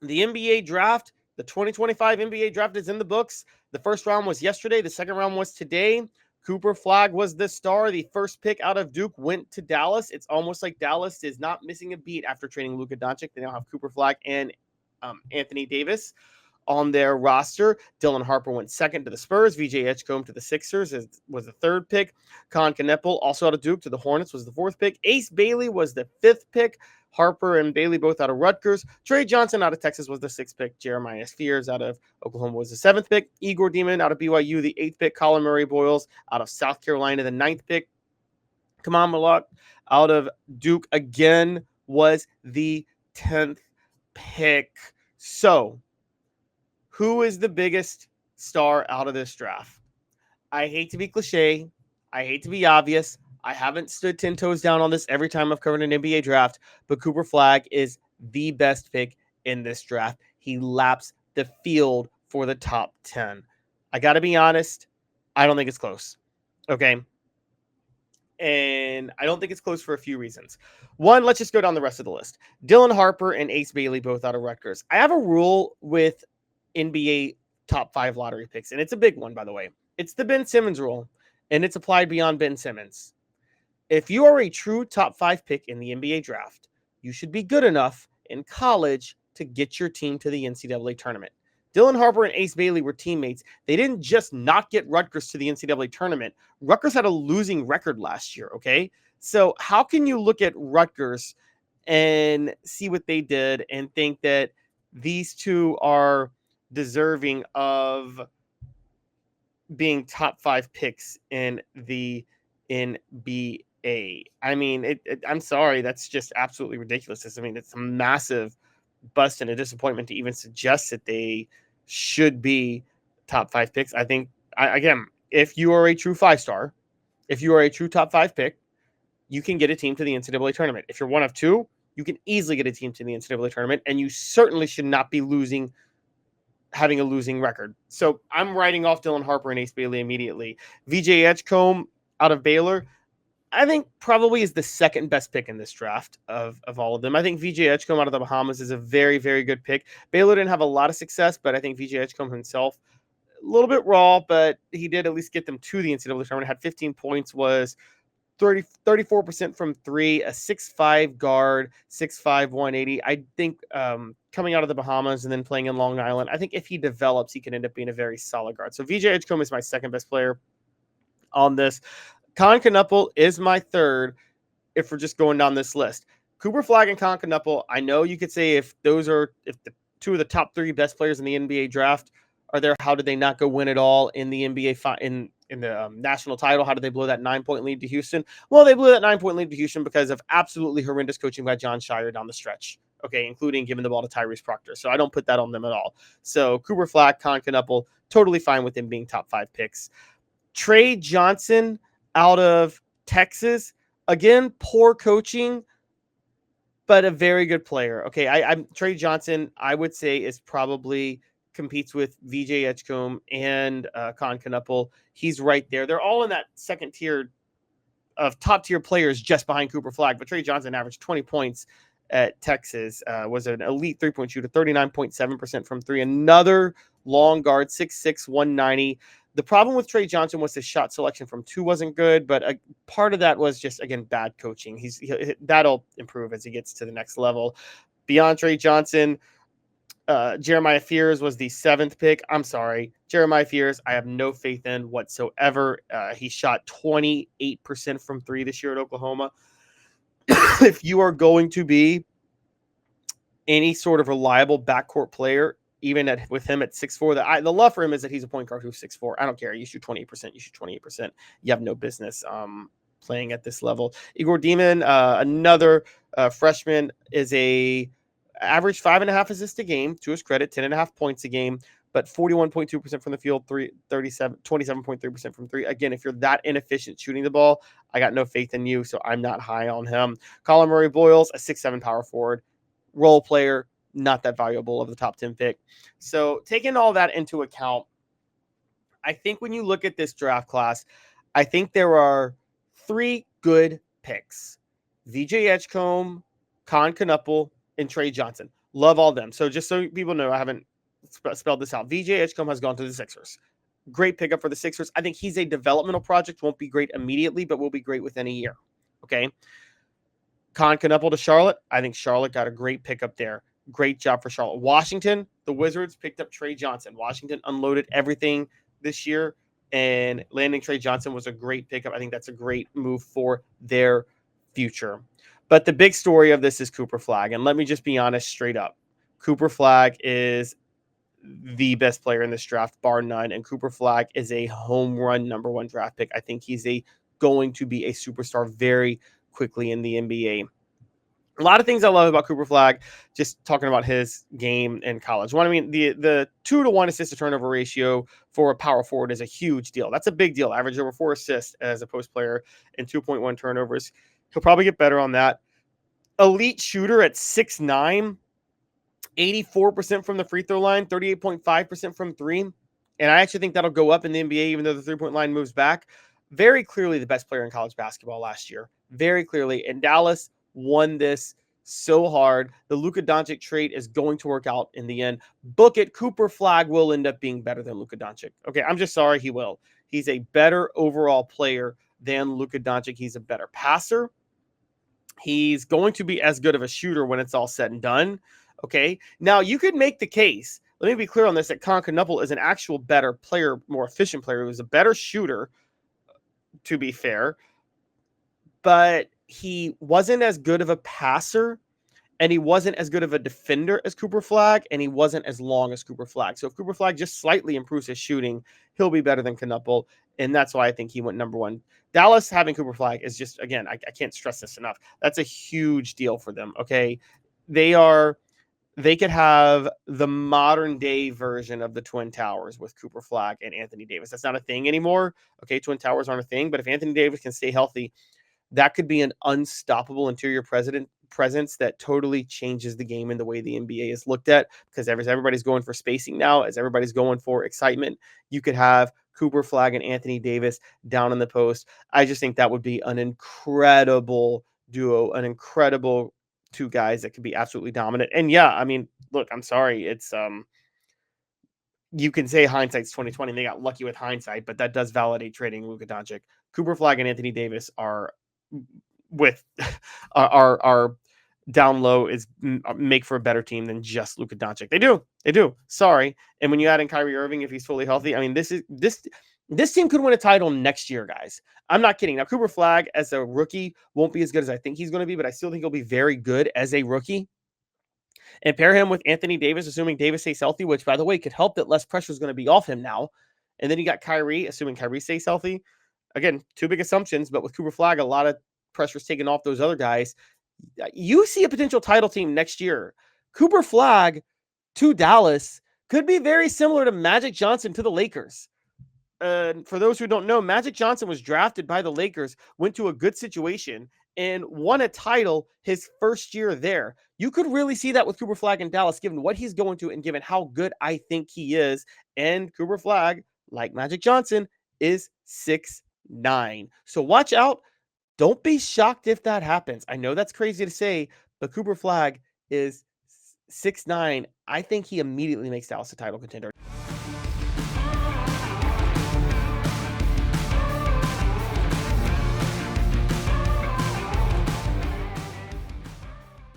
The NBA draft, the 2025 NBA draft is in the books. The first round was yesterday. The second round was today. Cooper Flagg was the star. The first pick out of Duke went to Dallas. It's almost like Dallas is not missing a beat after trading Luka Doncic. They now have Cooper Flagg and Anthony Davis on their roster. Dylan Harper went second to the Spurs. VJ Edgecombe to the Sixers was the third pick. Con Kneppel, also out of Duke, to the Hornets was the fourth pick. Ace Bailey was the fifth pick. Harper and Bailey both out of Rutgers. Trey Johnson out of Texas was the sixth pick. Jeremiah Spears out of Oklahoma was the seventh pick. Igor Demon out of BYU, the eighth pick. Colin Murray Boyles out of South Carolina, the ninth pick. Kamal Malak out of Duke again was the 10th pick. So, who is the biggest star out of this draft? I hate to be cliche. I hate to be obvious. I haven't stood 10 toes down on this every time I've covered an NBA draft, but Cooper Flagg is the best pick in this draft. He laps the field for the top 10. I got to be honest. I don't think it's close. Okay. And I don't think it's close for a few reasons. One, let's just go down the rest of the list. Dylan Harper and Ace Bailey, both out of Rutgers. I have a rule with NBA top 5 lottery picks, and it's a big one, by the way. It's the Ben Simmons rule, and it's applied beyond Ben Simmons. If you are a true top 5 pick in the NBA draft, you should be good enough in college to get your team to the NCAA tournament. Dylan Harper and Ace Bailey were teammates. They didn't just not get Rutgers to the NCAA tournament. Rutgers had a losing record last year, okay? So how can you look at Rutgers and see what they did and think that these two are deserving of being top 5 picks in the NBA? I mean, I'm sorry, that's just absolutely ridiculous. I mean, it's a massive bust and a disappointment to even suggest that they should be top 5 picks. I think, again, if you are a true 5-star, if you are a true top 5 pick, you can get a team to the NCAA tournament. If you're one of two, you can easily get a team to the NCAA tournament, and you certainly should not be having a losing record. So I'm writing off Dylan Harper and Ace Bailey immediately. VJ Edgecombe out of Baylor, I think probably is the second best pick in this draft of all of them. I think VJ Edgecombe out of the Bahamas is a very, very good pick. Baylor didn't have a lot of success, but I think VJ Edgecombe himself, a little bit raw, but he did at least get them to the NCAA tournament. Had 15 points, was 34% from three, a 6'5 guard, 6'5", 180. I think coming out of the Bahamas and then playing in Long Island, I think if he develops, he can end up being a very solid guard. So VJ Edgecombe is my second best player on this. Con Knuppel is my third if we're just going down this list. Cooper Flagg and Con Knuppel, I know you could say if the two of the top 3 best players in the NBA draft are there, how did they not go win it all in the NBA in the national title? How did they blow that 9-point lead to Houston? Well, they blew that 9-point lead to Houston because of absolutely horrendous coaching by John Shire down the stretch, okay, including giving the ball to Tyrese Proctor. So I don't put that on them at all. So Cooper Flagg, Con Knuppel, totally fine with them being top 5 picks. Trey Johnson out of Texas, again, poor coaching, but a very good player. Okay, I'm Trey Johnson, I would say, is probably competes with VJ Edgecombe and Con Knuppel. He's right there. They're all in that second tier of top tier players just behind Cooper Flagg. But Trey Johnson averaged 20 points at Texas, was an elite 3-point shooter, 39.7% from 3. Another long guard, 6'6", 190. The problem with Trey Johnson was his shot selection from 2 wasn't good, but a part of that was just, again, bad coaching. That'll improve as he gets to the next level. Beyond Trey Johnson, Jeremiah Fears was the 7th pick. I'm sorry. Jeremiah Fears, I have no faith in whatsoever. He shot 28% from 3 this year at Oklahoma. If you are going to be any sort of reliable backcourt player, even with him at 6'4", the love for him is that he's a point guard who's 6'4". I don't care. You shoot 28%. You shoot 28%. You have no business playing at this level. Igor Demon, another freshman, is a average 5.5 assists a game. To his credit, 10.5 points a game, but 41.2% from the field, 27.3% from 3. Again, if you're that inefficient shooting the ball, I got no faith in you, so I'm not high on him. Colin Murray Boyles, a 6'7" power forward, role player, not that valuable of the top 10 pick. So taking all that into account, I think when you look at this draft class, I think there are 3 good picks: VJ Edgecombe, Con Knuppel, and Trey Johnson. Love all them. So just so people know, I haven't spelled this out. VJ Edgecombe has gone to the Sixers. Great pickup for the Sixers. I think he's a developmental project. Won't be great immediately, but will be great within a year. Okay. Con Knuppel to Charlotte. I think Charlotte got a great pickup there. Great job for Charlotte. Washington, the Wizards picked up Trey Johnson. Washington unloaded everything this year, and landing Trey Johnson was a great pickup. I think that's a great move for their future. But the big story of this is Cooper Flagg. And let me just be honest straight up. Cooper Flagg is the best player in this draft, bar none. And Cooper Flagg is a home run number one draft pick. I think he's going to be a superstar very quickly in the NBA. A lot of things I love about Cooper Flagg, just talking about his game in college. One, I mean, the 2-to-1 assist to turnover ratio for a power forward is a huge deal. That's a big deal. Average over 4 assists as a post player and 2.1 turnovers. He'll probably get better on that. Elite shooter at 6'9", 84% from the free throw line, 38.5% from three. And I actually think that'll go up in the NBA, even though the three-point line moves back. Very clearly the best player in college basketball last year. Very clearly. And Dallas won this so hard. The Luka Doncic trade is going to work out in the end. Book it. Cooper Flagg will end up being better than Luka Doncic. Okay, I'm just sorry he will. He's a better overall player than Luka Doncic. He's a better passer. He's going to be as good of a shooter when it's all said and done. Okay, now you could make the case. Let me be clear on this, that Con Knuppel is an actual better player, more efficient player. He was a better shooter, to be fair. But he wasn't as good of a passer, and he wasn't as good of a defender as Cooper Flagg, and he wasn't as long as Cooper Flagg. So if Cooper Flagg just slightly improves his shooting, he'll be better than Knuppel, and that's why I think he went number one. Dallas having Cooper Flagg is just, again, I can't stress this enough. That's a huge deal for them, okay? They could have the modern day version of the Twin Towers with Cooper Flagg and Anthony Davis. That's not a thing anymore. Okay, Twin Towers aren't a thing, but if Anthony Davis can stay healthy, that could be an unstoppable interior presence that totally changes the game and the way the NBA is looked at, because everybody's going for spacing now, as everybody's going for excitement. You could have Cooper Flagg and Anthony Davis down in the post. I just think that would be an incredible duo, an incredible two guys that could be absolutely dominant. And yeah, I mean, look, I'm sorry. It's you can say hindsight's 2020 and they got lucky with hindsight, but that does validate trading Luka Doncic. Cooper Flagg and Anthony Davis are with are down low is make for a better team than just Luka Doncic. They do. Sorry. And when you add in Kyrie Irving, if he's fully healthy, I mean, this team could win a title next year, guys. I'm not kidding. Now, Cooper Flagg as a rookie won't be as good as I think he's going to be, but I still think he'll be very good as a rookie. And pair him with Anthony Davis, assuming Davis stays healthy, which, by the way, could help that less pressure is going to be off him now. And then you got Kyrie, assuming Kyrie stays healthy. Again, two big assumptions, but with Cooper Flagg, a lot of pressure is taken off those other guys. You see a potential title team next year. Cooper Flagg to Dallas could be very similar to Magic Johnson to the Lakers. For those who don't know, Magic Johnson was drafted by the Lakers, went to a good situation, and won a title his first year there. You could really see that with Cooper Flagg in Dallas, given what he's going to and given how good I think he is. And Cooper Flagg, like Magic Johnson, is 6'9". So watch out. Don't be shocked if that happens. I know that's crazy to say, but Cooper Flagg is 6'9". I think he immediately makes Dallas a title contender.